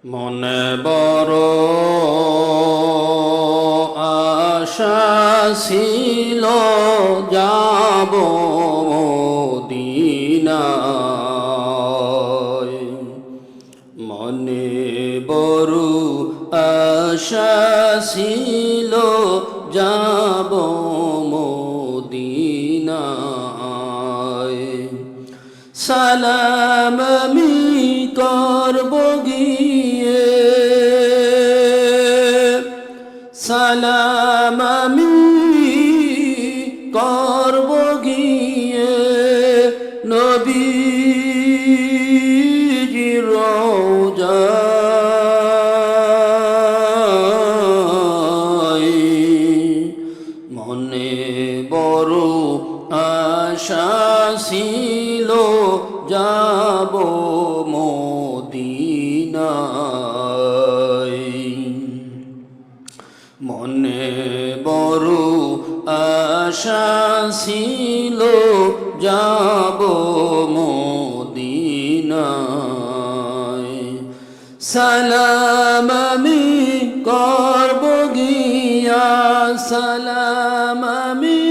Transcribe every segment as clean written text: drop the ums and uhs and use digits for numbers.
মনে বড় আশা ছিল যাব মদিনায়, মনে বড় আশা ছিল যাব মদিনায়। সালাম আমি করব গিয়ে, সালাম আমি করব গিয়ে নবীজির রওজায়। মনে বড় আশা ছিল যাব মদিনায়, মনে বড় আশা ছিল যাব মদিনায়। সালাম আমি করব গিয়া, সালাম আমি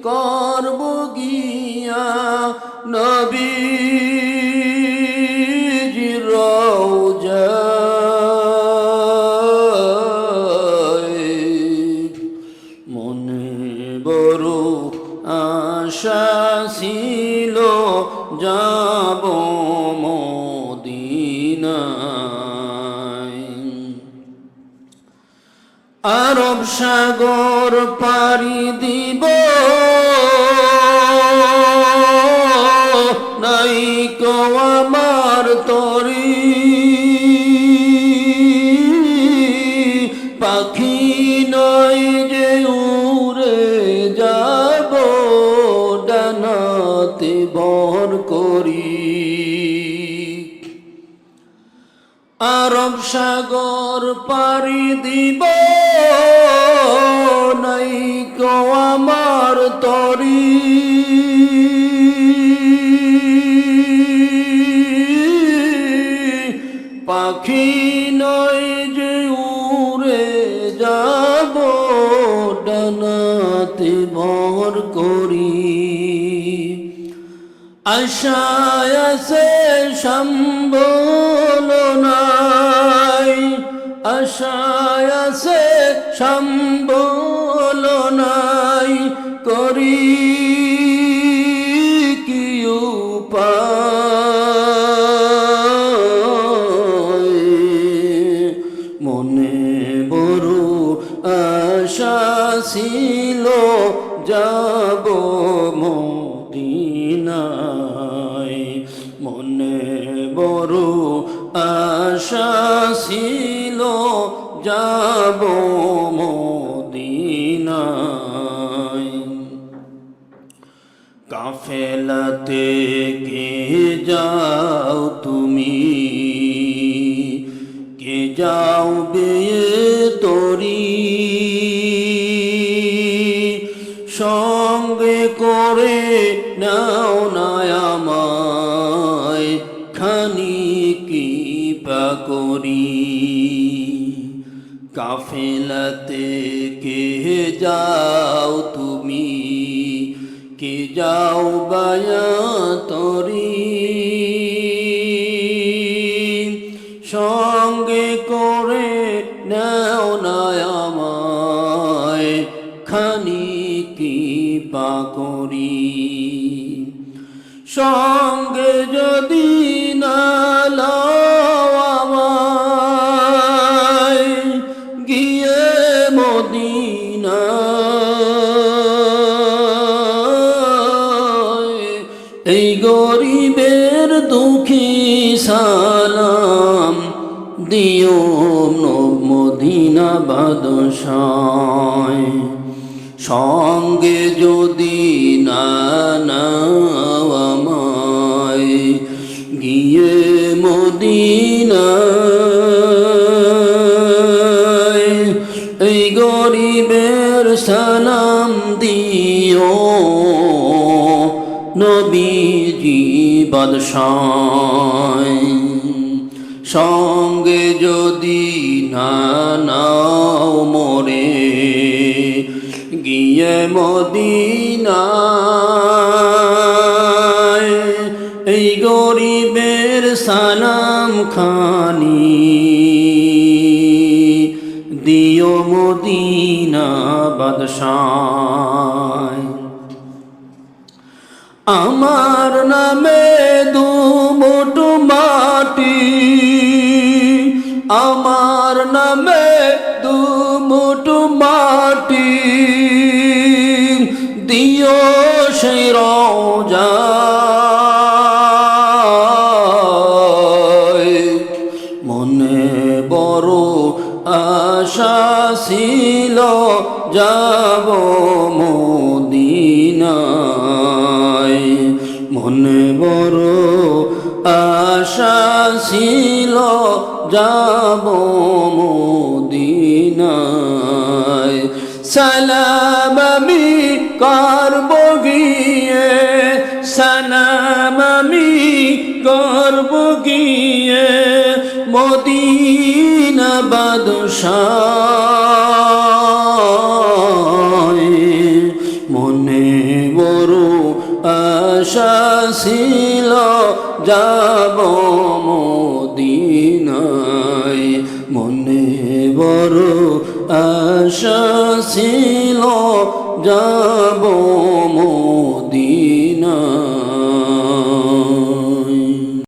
করব গিয়া নবীজির রওজায়। মনে বড় আশা ছিল যাব মদিনায়। আরব সাগর পাড়ি দিব, নাইকো আমার তরি, পাখি নয় যে উড়ে যাব ডানাতে ভর করি। আরব সাগর পাড়ি দিব, নাইকো আমার তরি, পাখি নয় যে উড়ে যাব ডানাতে ভর করি। আশায় আছে সম্বল নাই, আশায় আছে সম্বল নাই, করি কি উপায়। মনে বড় আশা ছিল যাব মদিনায়, মনে বড় আশা ছিল যাব মদিনায়। কাফেলাতে কে যাও তুমি, কে যাও বিয়ে তরি, সঙ্গে করে নাও না আমায় খানি কৃপা করি। কাফেলাতে কে যাও তুমি, কে যাও বায়া তরি, সঙ্গে করে নাও না আমায় খানি কৃপা করি। সঙ্গে যদি না লও আমায় গিয়ে মদিনায়, এই গরিবের দুঃখী সালাম দিও মদিনা বাদশায়। সঙ্গে যদি না নাও আমায় গিয়ে মদিনায়, এই গরিবের সালাম দিও নবীজি বাদশাহ। সঙ্গে যদি না নাও মোরে গিয়ে মদিনায়, এই গরিবের সালাম খানি দিও মদিনা বাদশায়। আমার নামে দুমুঠো মাটি, আমার নামে দুমুঠো মাটি দিও সেই রওজায়। মনে বড় আশা ছিল যাব মদিনায়, মনে বড় আশা ছিল যাব মদিনায়। সালাম আমি করব গিয়ে, সালাম আমি করব গিয়ে মদিনা বাদশায়। মনে বড় আশা ছিল যাব মদিনায়, মনে বড় আশা ছিল যাব